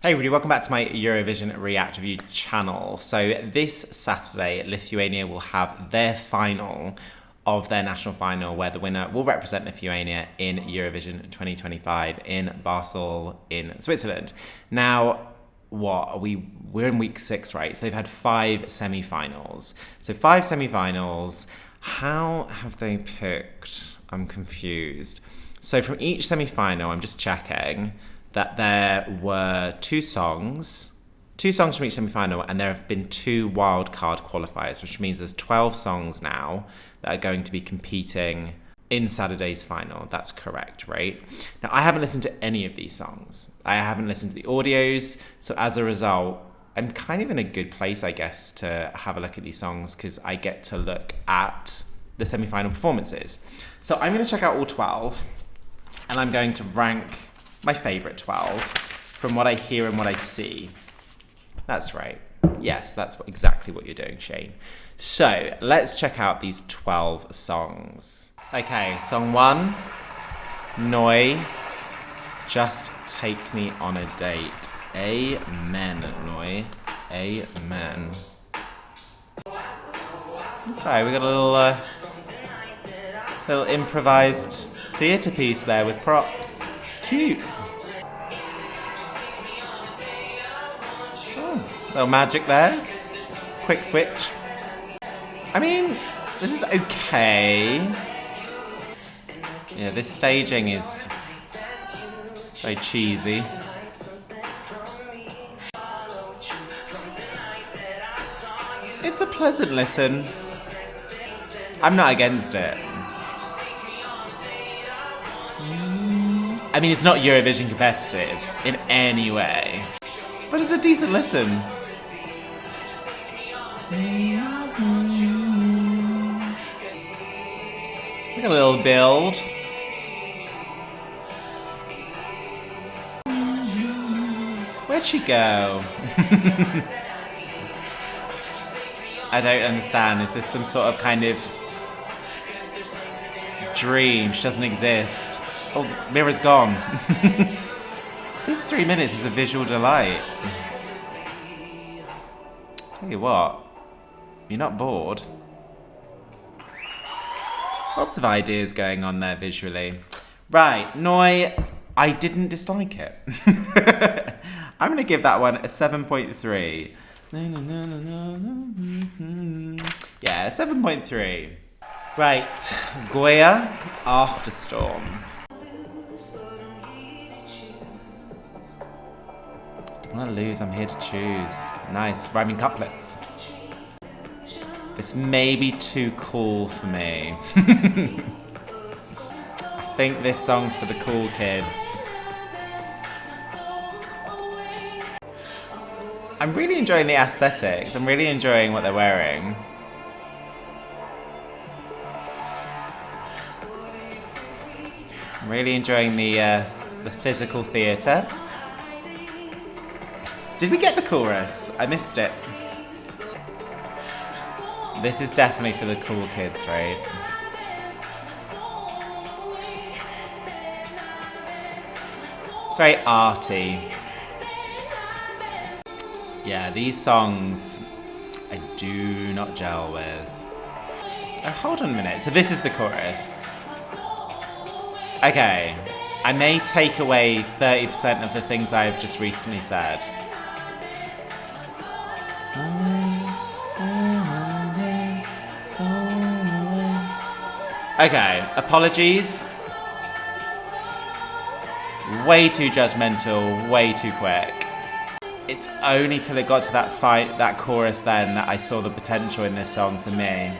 Hey everybody, welcome back to my Eurovision React Review channel. So this Saturday, Lithuania will have their final of their national final where the winner will represent Lithuania in Eurovision 2025 in Basel in Switzerland. Now, we're in week 6, right? So they've had 5 semi-finals. So 5 semi-finals, how have they picked? I'm confused. So from each semi-final, I'm just checking that there were 2 songs from each semi-final, and there have been 2 wildcard qualifiers, which means there's 12 songs now that are going to be competing in Saturday's final. That's correct, right? Now, I haven't listened to any of these songs. I haven't listened to the audios, so as a result, I'm kind of in a good place, I guess, to have a look at these songs because I get to look at the semi-final performances. So I'm going to check out all 12, and I'm going to rank my favourite 12 from what I hear and what I see. That's right. Yes, that's exactly what you're doing, Shane. So let's check out these 12 songs. Okay, song 1, Noi, Just Take Me on a Date. Amen, Noi. Amen. Okay, we got a little improvised theatre piece there with props. Cute. Oh, little magic there. Quick switch. I mean, this is okay. Yeah, this staging is very cheesy. It's a pleasant listen. I'm not against it. I mean, it's not Eurovision competitive in any way, but it's a decent listen. Look at a little build. Where'd she go? I don't understand. Is this some sort of kind of dream? She doesn't exist. Oh, mirror's gone. This 3 minutes is a visual delight. Tell you what, you're not bored. Lots of ideas going on there visually. Right, Noi, I didn't dislike it. I'm going to give that one a 7.3. Yeah, 7.3. Right, Gøya, Afterstorm. I want to lose, I'm here to choose. Nice, rhyming couplets. This may be too cool for me. I think this song's for the cool kids. I'm really enjoying the aesthetics. I'm really enjoying what they're wearing. I'm really enjoying the physical theatre. Did we get the chorus? I missed it. This is definitely for the cool kids, right? It's very arty. Yeah, these songs I do not gel with. Oh, hold on a minute. So this is the chorus. Okay. I may take away 30% of the things I've just recently said. Okay, apologies. Way too judgmental, way too quick. It's only till it got to that chorus then that I saw the potential in this song for me.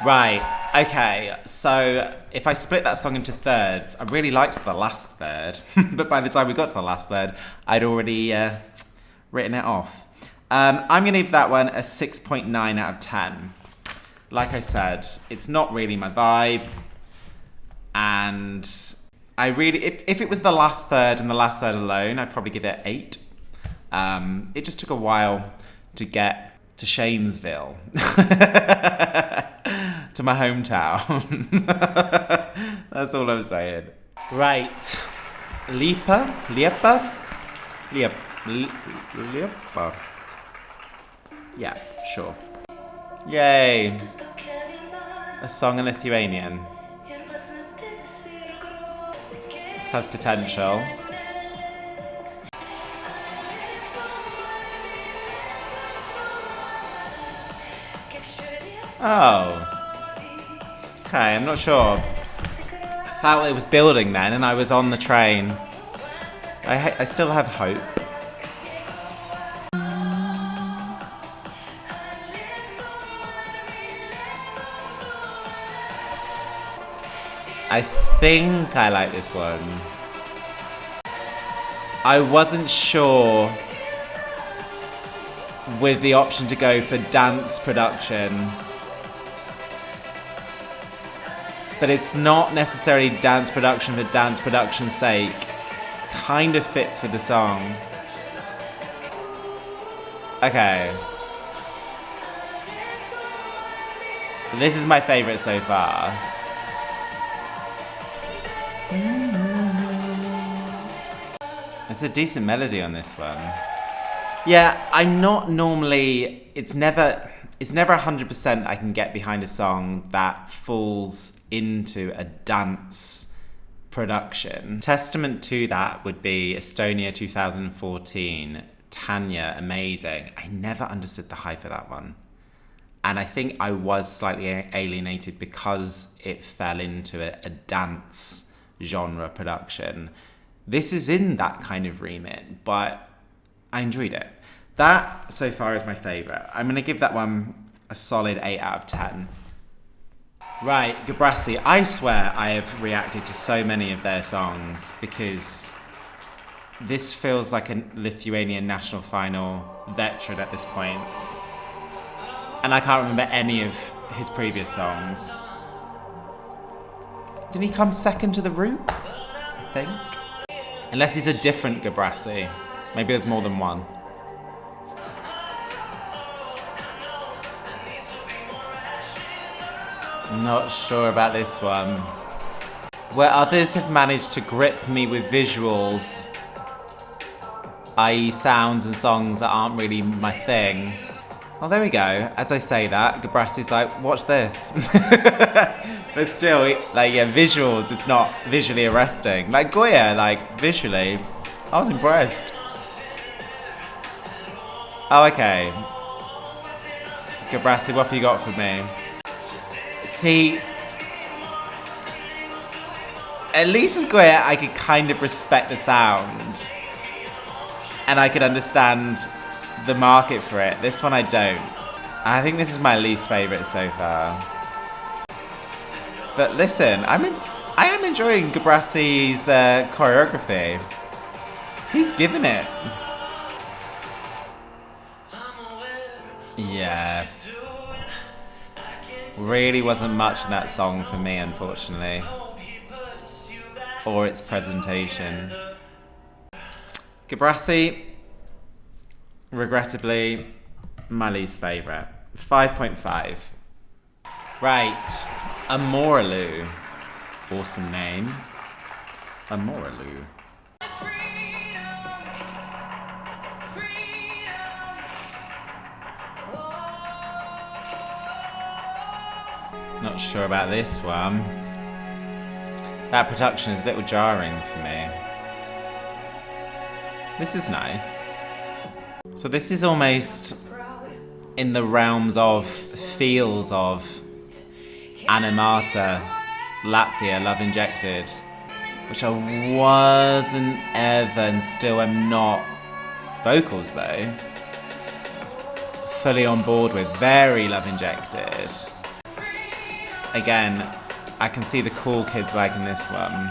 Right, okay, so if I split that song into thirds, I really liked the last third, but by the time we got to the last third, I'd already written it off. I'm going to give that one a 6.9 out of 10. Like I said, it's not really my vibe, and I really, if it was the last third and the last third alone, I'd probably give it 8. It just took a while to get to Shanesville, to my hometown. That's all I'm saying. Right, Liepa, Liepa. Yeah, sure. Yay! A song in Lithuanian. This has potential. Oh. Okay, I'm not sure. I thought it was building then and I was on the train. I still have hope. I think I like this one. I wasn't sure with the option to go for dance production. But it's not necessarily dance production for dance production's sake. Kind of fits with the song. Okay. This is my favourite so far. It's a decent melody on this one. Yeah, I'm not normally... It's never 100% I can get behind a song that falls into a dance production. Testament to that would be Estonia 2014. Tanya, amazing. I never understood the hype of that one. And I think I was slightly alienated because it fell into a dance genre production. This is in that kind of remit, but I enjoyed it. That, so far, is my favourite. I'm going to give that one a solid 8 out of 10. Right, Gebrasy. I swear I have reacted to so many of their songs because this feels like a Lithuanian national final veteran at this point. And I can't remember any of his previous songs. Didn't he come second to the route? I think. Unless he's a different Gebrasy. Maybe there's more than one. Not sure about this one. Where others have managed to grip me with visuals, i.e. sounds and songs that aren't really my thing. Oh, there we go. As I say that, Gebrasy's like, watch this. But still, like, yeah, visuals, it's not visually arresting. Like Gøya, like, visually, I was impressed. Oh, okay. Gebrasy, what have you got for me? See, at least with Gøya, I could kind of respect the sound. And I could understand the market for it. This one I don't. I think this is my least favourite so far. But listen, I am enjoying Gebrasy's choreography. He's given it. Yeah. Really wasn't much in that song for me, unfortunately. Or its presentation. Gebrasy, regrettably, my least favourite. 5.5. Right. Amoralu. Awesome name. Amoralu. Not sure about this one. That production is a little jarring for me. This is nice. So this is almost in the realms of, feels of, Animata, Latvia, Love Injected, which I wasn't ever and still am not. Vocals though, fully on board with, very Love Injected. Again, I can see the cool kids liking this one.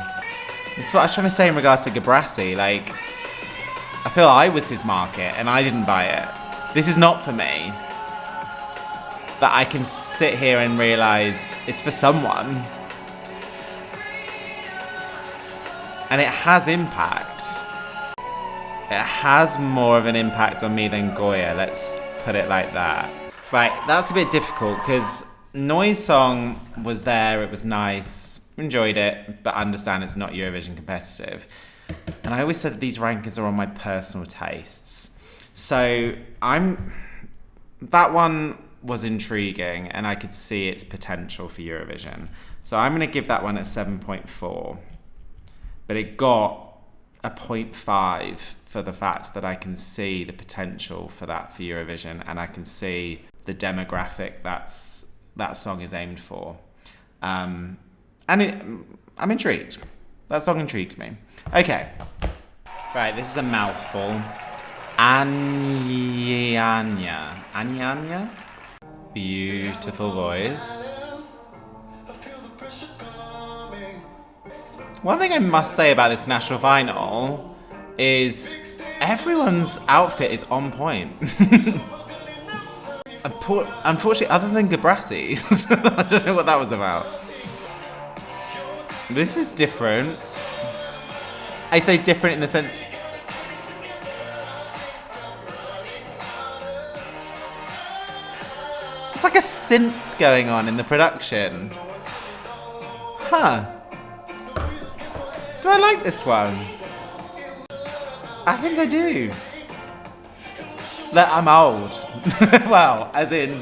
This is what I was trying to say in regards to Gebrasy, like, I feel I was his market and I didn't buy it. This is not for me. But I can sit here and realise it's for someone. And it has impact. It has more of an impact on me than Gøya, let's put it like that. Right, that's a bit difficult because Noise Song was there, it was nice, enjoyed it, but understand it's not Eurovision competitive. And I always said that these rankings are on my personal tastes. So that one was intriguing and I could see its potential for Eurovision. So I'm going to give that one a 7.4. But it got a 0.5 for the fact that I can see the potential for that for Eurovision and I can see the demographic that song is aimed for. I'm intrigued. That song intrigues me. Okay. Right, this is a mouthful. Anyanya. Anyanya? Beautiful voice. One thing I must say about this national final is everyone's outfit is on point. Unfortunately, other than Gebrasy's, I don't know what that was about. This is different. I say different in the sense... It's like a synth going on in the production. Huh. Do I like this one? I think I do. Look, I'm old. Well, as in...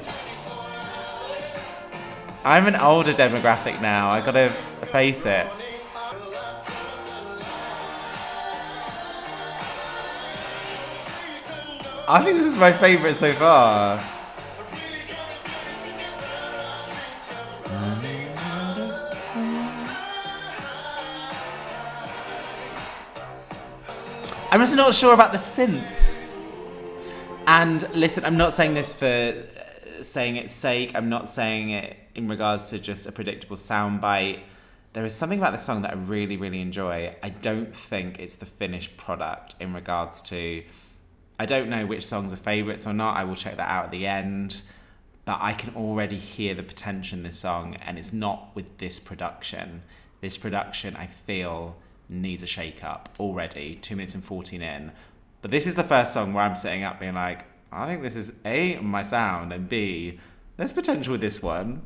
I'm an older demographic now. I gotta face it. I think this is my favourite so far. I'm just not sure about the synth. And listen, I'm not saying this for saying its sake. I'm not saying it in regards to just a predictable soundbite. There is something about the song that I really, really enjoy. I don't think it's the finished product in regards to... I don't know which songs are favourites or not. I will check that out at the end. But I can already hear the potential in this song, and it's not with this production. This production, I feel, needs a shake-up already, 2 minutes and 14 in. But this is the first song where I'm sitting up being like, I think this is A, my sound, and B, there's potential with this one.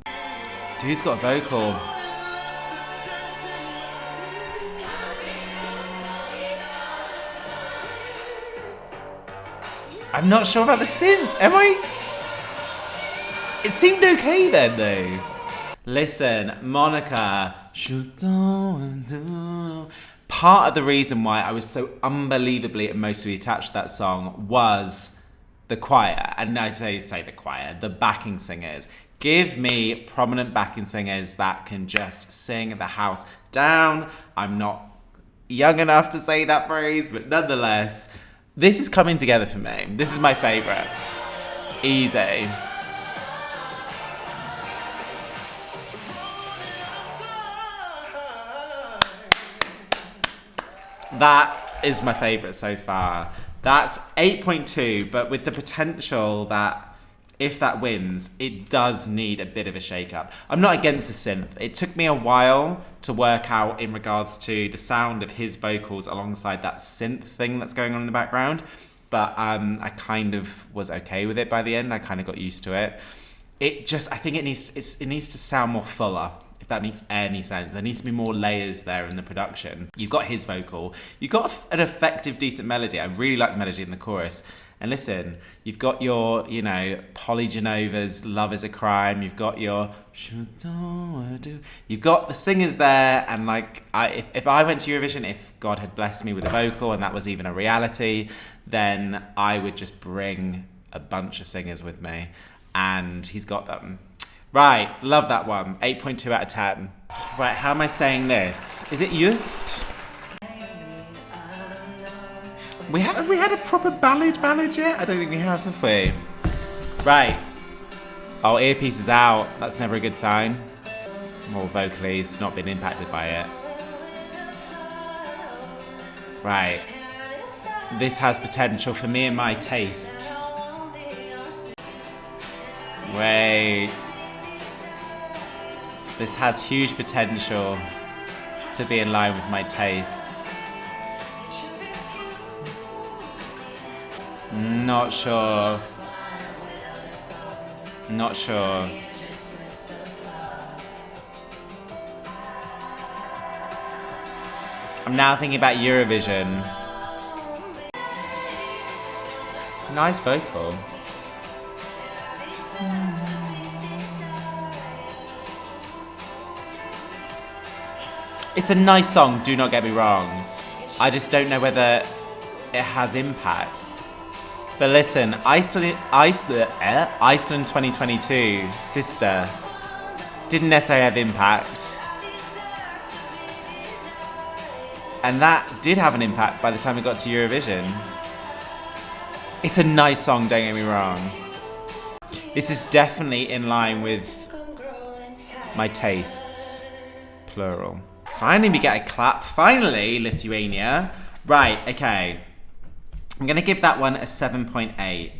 So who's got a vocal? I'm not sure about the synth. Am I? It seemed okay then, though. Listen, Monica. Part of the reason why I was so unbelievably emotionally attached to that song was the choir. And I'd say the choir, the backing singers. Give me prominent backing singers that can just sing the house down. I'm not young enough to say that phrase, but nonetheless, this is coming together for me. This is my favourite. Easy. That is my favourite so far. That's 8.2, but with the potential that if that wins, it does need a bit of a shake-up. I'm not against the synth. It took me a while to work out in regards to the sound of his vocals alongside that synth thing that's going on in the background. But I kind of was okay with it by the end. I kind of got used to it. I think it needs to sound more fuller, if that makes any sense. There needs to be more layers there in the production. You've got his vocal. You've got an effective, decent melody. I really like the melody in the chorus. And listen, you've got your, Polly Genova's Love is a Crime. You've got your... You've got the singers there. And if I went to Eurovision, if God had blessed me with a vocal and that was even a reality, then I would just bring a bunch of singers with me. And he's got them. Right, love that one. 8.2 out of 10. Right, how am I saying this? Is it Justė? Have we had a proper ballad yet? I don't think we have we? Right. Oh, earpiece is out. That's never a good sign. More vocally, he's not been impacted by it. Right. This has potential for me and my tastes. Wait. This has huge potential to be in line with my tastes. Not sure. Not sure. I'm now thinking about Eurovision. Nice vocal. It's a nice song, do not get me wrong. I just don't know whether it has impact. But listen, Iceland 2022, Sister, didn't necessarily have impact. And that did have an impact by the time it got to Eurovision. It's a nice song, don't get me wrong. This is definitely in line with my tastes, plural. Finally, we get a clap. Finally, Lithuania. Right, okay. I'm going to give that one a 7.8.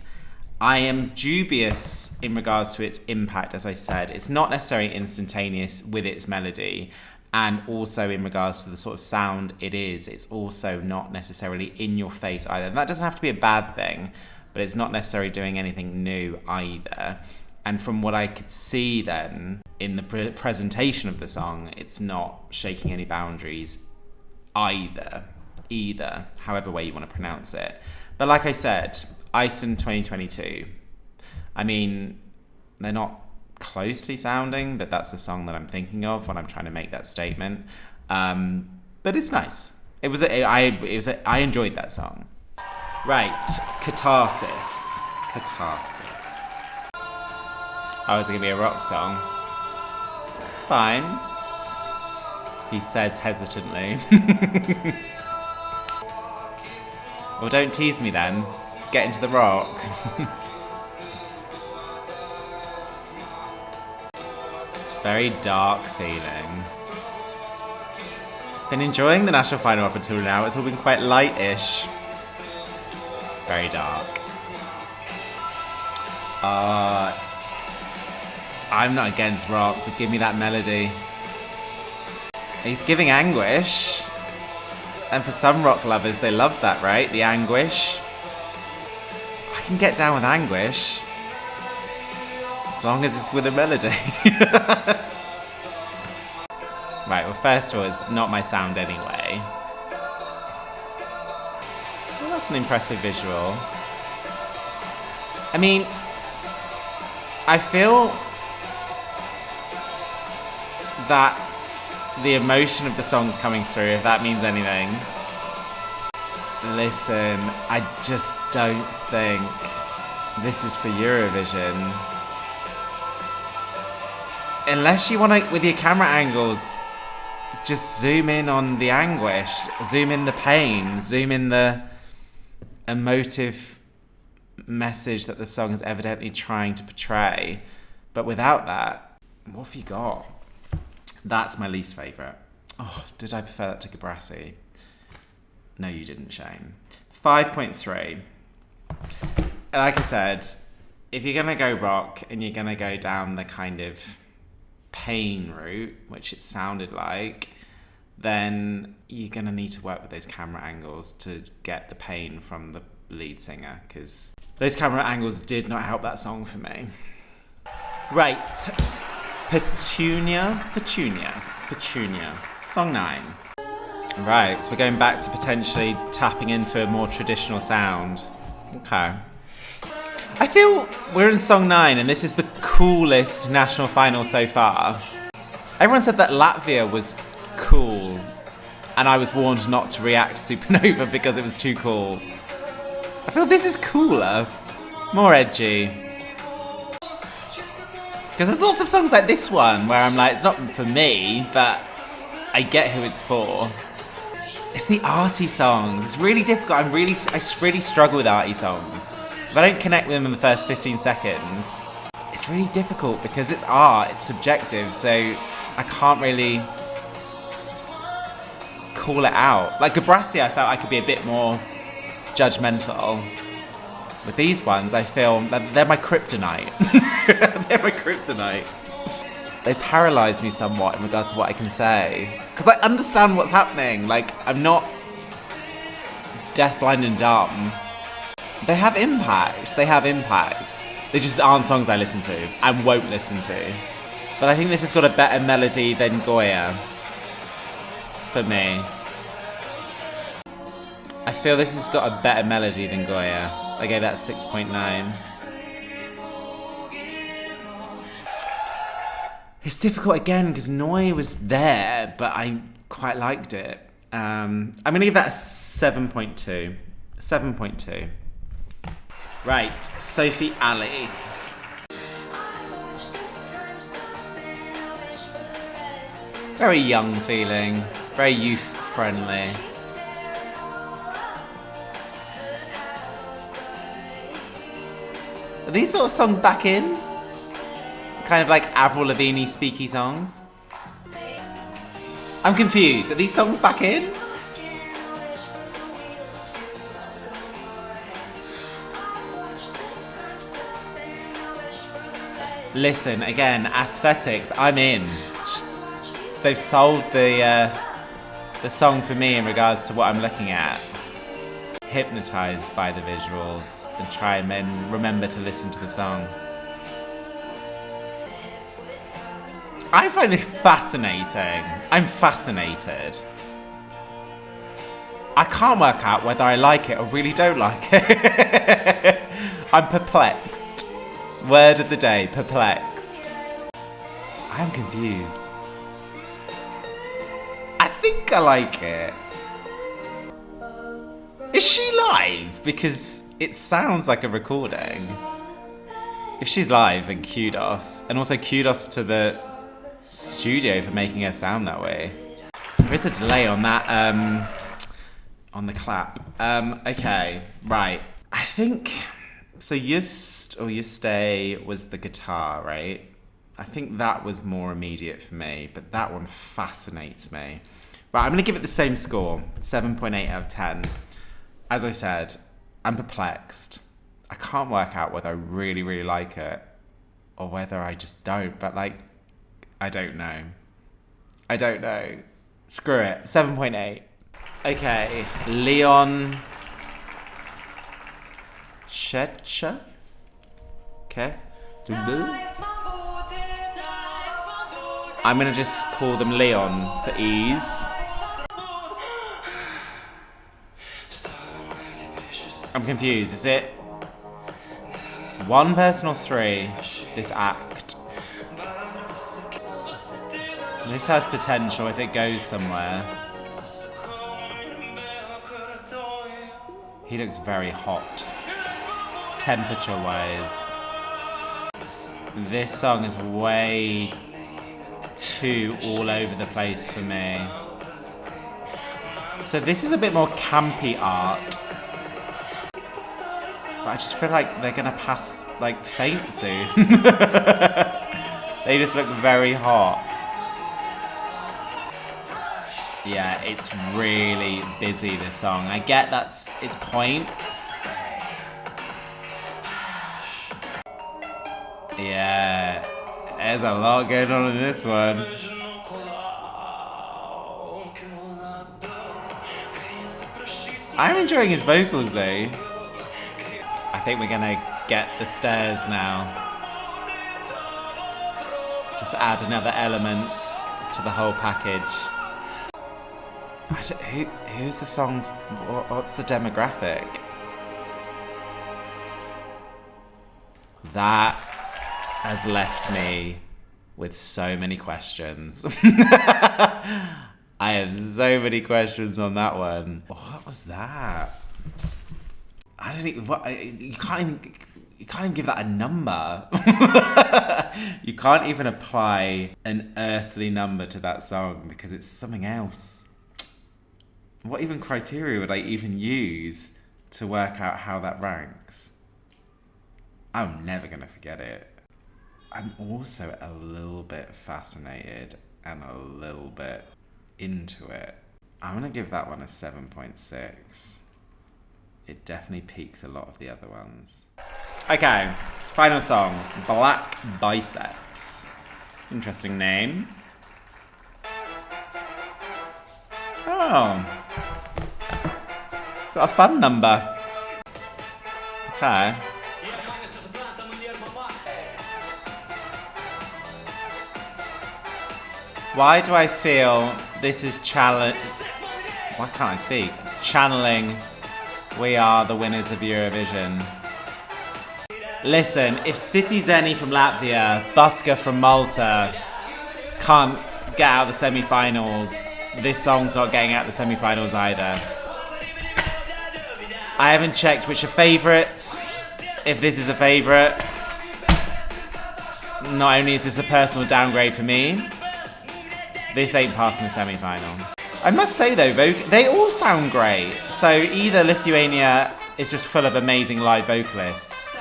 I am dubious in regards to its impact, as I said. It's not necessarily instantaneous with its melody. And also in regards to the sort of sound it is, it's also not necessarily in your face either. And that doesn't have to be a bad thing, but it's not necessarily doing anything new either. And from what I could see then, in the presentation of the song, it's not shaking any boundaries either, however way you want to pronounce it. But like I said, Iceland 2022, I mean, they're not closely sounding, but that's the song that I'm thinking of when I'm trying to make that statement. But it's nice. I enjoyed that song. Right, Katarsis. Oh, is it gonna be a rock song? It's fine. He says hesitantly. Well, don't tease me then. Get into the rock. It's very dark feeling. Been enjoying the national final up until now. It's all been quite light-ish. It's very dark. I'm not against rock, but give me that melody. He's giving anguish. And for some rock lovers, they love that, right? The anguish. I can get down with anguish. As long as it's with a melody. Right, well, first of all, it's not my sound anyway. Well, that's an impressive visual. I mean, I feel that the emotion of the song's coming through, if that means anything. Listen, I just don't think this is for Eurovision. Unless you want to, with your camera angles, just zoom in on the anguish, zoom in the pain, zoom in the emotive message that the song is evidently trying to portray. But without that, what have you got? That's my least favourite. Oh, did I prefer that to Gebrasy? No, you didn't, Shane. 5.3. Like I said, if you're going to go rock and you're going to go down the kind of pain route, which it sounded like, then you're going to need to work with those camera angles to get the pain from the lead singer, because those camera angles did not help that song for me. Right. Petunija. Song 9. Right, so we're going back to potentially tapping into a more traditional sound. Okay. I feel we're in song 9 and this is the coolest national final so far. Everyone said that Latvia was cool and I was warned not to react to Supernova because it was too cool. I feel this is cooler, more edgy. Because there's lots of songs like this one where I'm like, it's not for me, but I get who it's for. It's the arty songs. It's really difficult. I really struggle with arty songs. If I don't connect with them in the first 15 seconds, it's really difficult because it's art, it's subjective, so I can't really call it out. Like Gebrasy, I felt I could be a bit more judgmental. With these ones, I feel that they're my kryptonite. They're my kryptonite. They paralyse me somewhat in regards to what I can say. Because I understand what's happening. Like, I'm not deafblind and dumb. They have impact. They just aren't songs I listen to and won't listen to. But I think this has got a better melody than Gøya. For me. I feel this has got a better melody than Gøya. I gave that 6.9. It's difficult again because Noi was there, but I quite liked it. I'm going to give that a 7.2. 7.2. Right, Sophie Ali. Very young feeling, very youth friendly. Are these sort of songs back in? Kind of like Avril Lavigne speaky songs? I'm confused. Are these songs back in? Listen, again, aesthetics, I'm in. They've sold the song for me in regards to what I'm looking at. Hypnotised by the visuals and try and then remember to listen to the song. I find this fascinating. I'm fascinated. I can't work out whether I like it or really don't like it. I'm perplexed. Word of the day, perplexed. I am confused. I think I like it. Is she live? Because it sounds like a recording. If she's live, then kudos. And also kudos to the studio for making her sound that way. There is a delay on that, on the clap. Okay, right. I think, so Justė was the guitar, right? I think that was more immediate for me, but that one fascinates me. Right, I'm gonna give it the same score, 7.8 out of 10. As I said, I'm perplexed. I can't work out whether I really, really like it or whether I just don't, but like, I don't know. I don't know. Screw it. 7.8. Okay. Leon Ceccah. Okay. I'm going to just call them Leon for ease. I'm confused. Is it one person or three, this act? This has potential if it goes somewhere. He looks very hot, temperature-wise. This song is way too all over the place for me. So this is a bit more campy art. But I just feel like they're gonna pass, like, faint soon. They just look very hot. Yeah, it's really busy, this song. I get that's its point. Yeah, there's a lot going on in this one. I'm enjoying his vocals though. I think we're gonna get the stairs now. Just add another element to the whole package. Who's the song? What's the demographic? That has left me with so many questions. I have so many questions on that one. What was that? I don't even. You can't even give that a number. You can't even apply an earthly number to that song because it's something else. What even criteria would I even use to work out how that ranks? I'm never gonna forget it. I'm also a little bit fascinated and a little bit into it. I'm gonna give that one a 7.6. It definitely peaks a lot of the other ones. Okay, final song, Black Biceps. Interesting name. Oh, got a fun number. Okay. Why do I feel this is why can't I speak? Channeling We are the winners of Eurovision. Listen, if City Zeni from Latvia, Buska from Malta can't get out of the semi-finals, this song's not getting out of the semi-finals either. I haven't checked which are favourites. If this is a favourite, not only is this a personal downgrade for me, this ain't passing the semi-final. I must say though, they all sound great. So either Lithuania is just full of amazing live vocalists,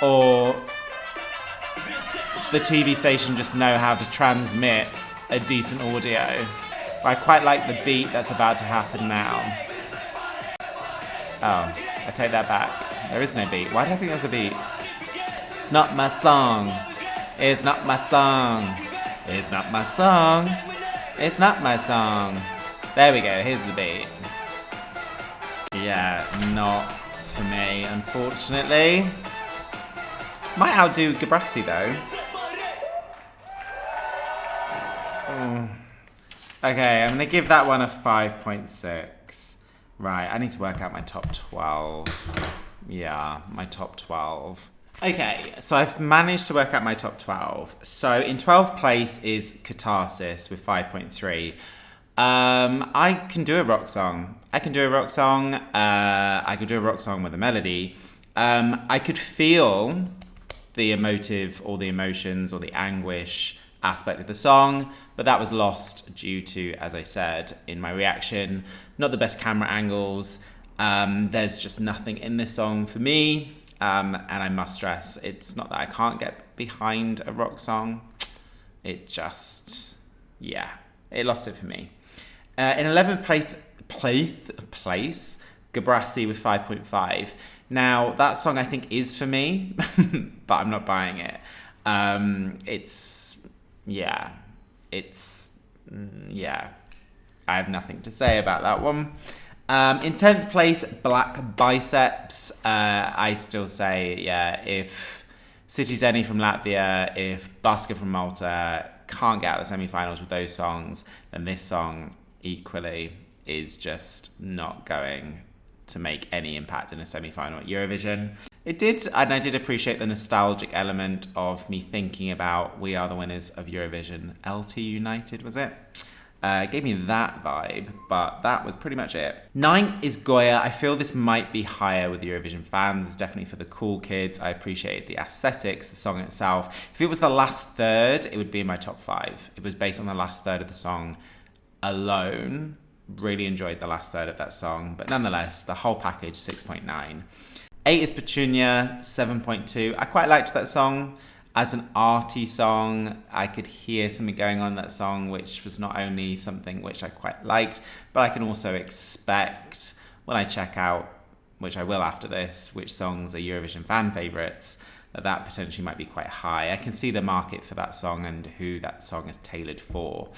or the TV station just know how to transmit a decent audio. I quite like the beat that's about to happen now. Oh, I take that back. There is no beat. Why did I think there was a beat? It's not my song. It's not my song. It's not my song. It's not my song. There we go. Here's the beat. Yeah, not for me, unfortunately. Might outdo Gebrasy though. Okay, I'm gonna give that one a 5.6. Right, I need to work out my top 12. Yeah, my top 12. Okay, so I've managed to work out my top 12. So in 12th place is Katarsis with 5.3. I can do a rock song. I could do a rock song with a melody. I could feel the emotive or the emotions or the anguish aspect of the song, but that was lost due to, as I said in my reaction, not the best camera angles. There's just nothing in this song for me, and I must stress, it's not that I can't get behind a rock song, it just, yeah, it lost it for me. In 11th place, Gebrasy with 5.5. Now, that song I think is for me, but I'm not buying it. Yeah, I have nothing to say about that one. In 10th place, Black Biceps. I still say, yeah, if City Zeni from Latvia, if Buska from Malta can't get out of the semi-finals with those songs, then this song equally is just not going to make any impact in a semi-final at Eurovision. It did, and I did appreciate the nostalgic element of me thinking about We Are the Winners of Eurovision.LT United, was it? It gave me that vibe, but that was pretty much it. 9th is Gøya. I feel this might be higher with Eurovision fans. It's definitely for the cool kids. I appreciate the aesthetics, the song itself. If it was the last third, it would be in my top 5. It was based on the last third of the song alone. Really enjoyed the last third of that song, but nonetheless, the whole package, 6.9. 8 is Petunija, 7.2. I quite liked that song. As an arty song, I could hear something going on in that song, which was not only something which I quite liked, but I can also expect when I check out, which I will after this, which songs are Eurovision fan favourites, that potentially might be quite high. I can see the market for that song and who that song is tailored for.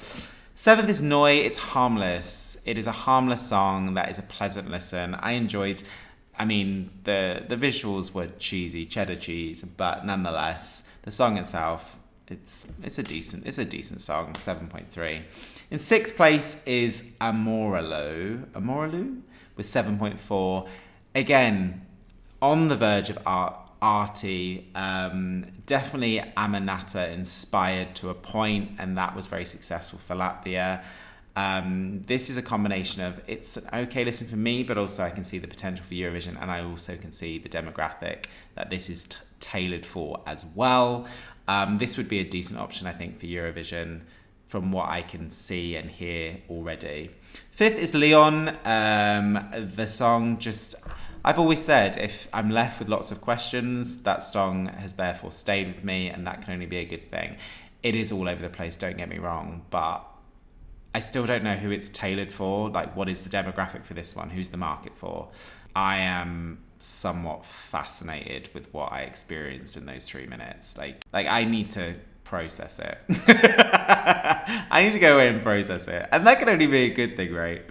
7th is Noi. It's harmless. It is a harmless song that is a pleasant listen. I enjoyed, I mean, the visuals were cheesy, cheddar cheese, but nonetheless, the song itself, it's a decent song, 7.3. In 6th place is Amoralu with 7.4. Again, on the verge of arty, definitely Aminata inspired to a point, and that was very successful for Latvia. This is a combination of, it's an okay listen for me, but also I can see the potential for Eurovision, and I also can see the demographic that this is tailored for as well. This would be a decent option, I think, for Eurovision from what I can see and hear already. 5th is Leon. The song just, I've always said, if I'm left with lots of questions, that song has therefore stayed with me, and that can only be a good thing. It is all over the place, don't get me wrong, but I still don't know who it's tailored for. Like, what is the demographic for this one? Who's the market for? I am somewhat fascinated with what I experienced in those 3 minutes. Like I need to process it. I need to go away and process it. And that can only be a good thing, right?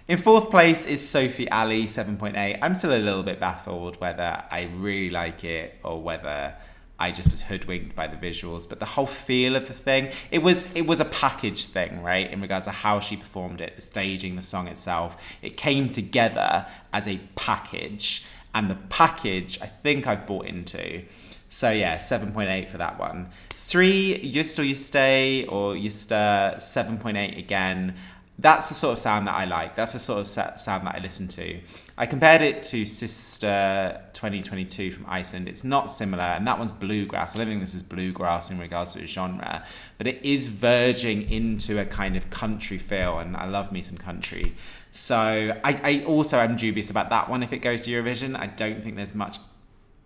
In 4th place is Sophie Ali, 7.8. I'm still a little bit baffled whether I really like it or whether I just was hoodwinked by the visuals, but the whole feel of the thing, it was a package thing, right? In regards to how she performed it, the staging, the song itself, it came together as a package, and the package I think I've bought into. So yeah, 7.8 for that one. 3, Justė or Justė or Justė, 7.8 again. That's the sort of sound that I like. That's the sort of sound that I listen to. I compared it to Sister 2022 from Iceland. It's not similar, and that one's bluegrass. I don't think this is bluegrass in regards to a genre, but it is verging into a kind of country feel, and I love me some country. So I also am dubious about that one if it goes to Eurovision. I don't think there's much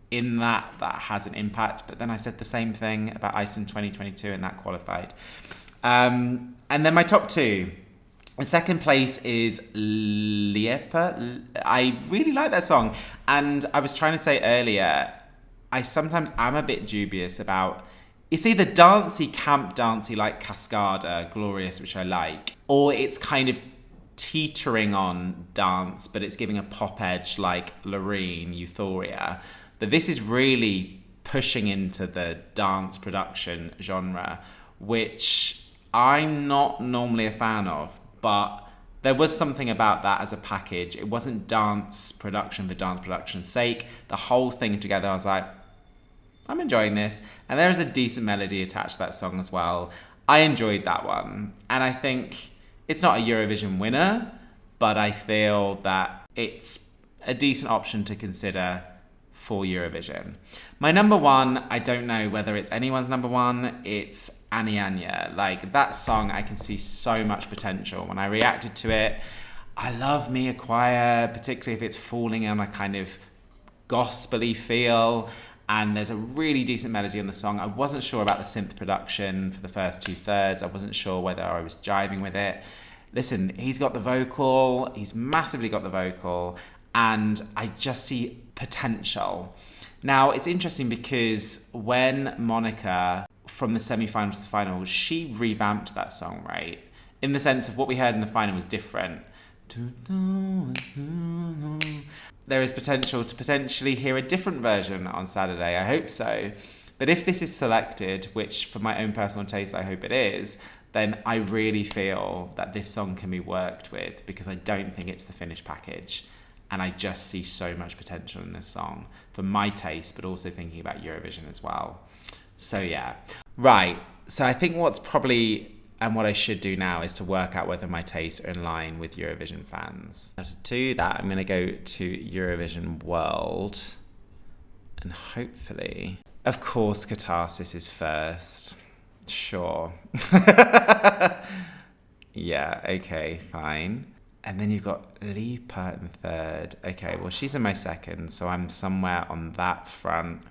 in that has an impact, but then I said the same thing about Iceland 2022, and that qualified. And then my top 2. The second place is Liepa. I really like that song. And I was trying to say earlier, I sometimes am a bit dubious about, it's either dancey, camp dancey like Cascada, Glorious, which I like, or it's kind of teetering on dance, but it's giving a pop edge like Loreen, Euphoria. But this is really pushing into the dance production genre, which I'm not normally a fan of. But there was something about that as a package. It wasn't dance production for dance production's sake. The whole thing together, I was like, I'm enjoying this. And there is a decent melody attached to that song as well. I enjoyed that one. And I think it's not a Eurovision winner, but I feel that it's a decent option to consider for Eurovision. My number 1, I don't know whether it's anyone's number 1, it's Anyanya. Like, that song, I can see so much potential. When I reacted to it, I love Mia Choir, particularly if it's falling on a kind of gospel-y feel, and there's a really decent melody on the song. I wasn't sure about the synth production for the first 2/3. I wasn't sure whether I was jiving with it. Listen, he's got the vocal, he's massively got the vocal, and I just see potential. Now, it's interesting because when Monica, from the semi-finals to the final, she revamped that song, right? In the sense of what we heard in the final was different. There is potential to potentially hear a different version on Saturday. I hope so. But if this is selected, which for my own personal taste, I hope it is, then I really feel that this song can be worked with, because I don't think it's the finished package. And I just see so much potential in this song for my taste, but also thinking about Eurovision as well. So yeah. Right. So I think what's probably, and what I should do now, is to work out whether my tastes are in line with Eurovision fans. Now to do that, I'm going to go to Eurovision World. And hopefully, of course, Katarsis is first. Sure. Yeah, okay, fine. And then you've got Liepa in third. Okay, well, she's in my second, so I'm somewhere on that front.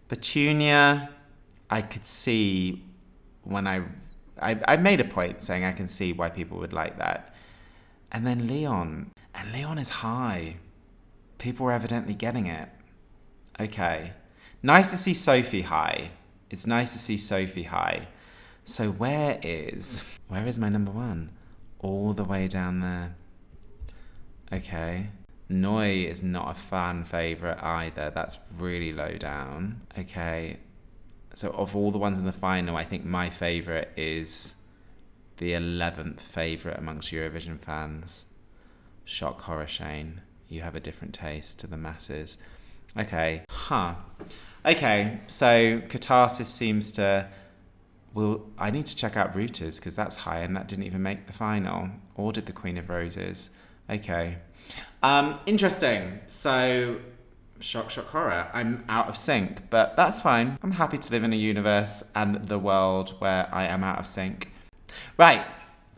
Petunija, I could see when I made a point saying I can see why people would like that. And then Leon. And Leon is high. People were evidently getting it. Okay. Nice to see Sophie high. It's nice to see Sophie high. So where is my number 1? All the way down there. Okay. Noi is not a fan favourite either. That's really low down. Okay. So of all the ones in the final, I think my favourite is the 11th favourite amongst Eurovision fans. Shock horror Shane. You have a different taste to the masses. Okay. Okay, so Katarsis seems to... Well, I need to check out Routers, because that's high and that didn't even make the final. Or did the Queen of Roses. Okay. Interesting. So, shock horror. I'm out of sync, but that's fine. I'm happy to live in a universe and the world where I am out of sync. Right.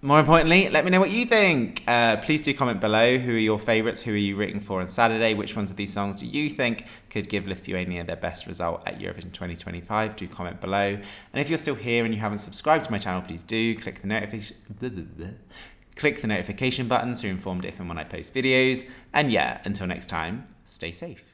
More importantly, let me know what you think. Please do comment below. Who are your favourites? Who are you rooting for on Saturday? Which ones of these songs do you think could give Lithuania their best result at Eurovision 2025? Do comment below. And if you're still here and you haven't subscribed to my channel, please do click the notification button so you're informed if and when I post videos. And yeah, until next time, stay safe.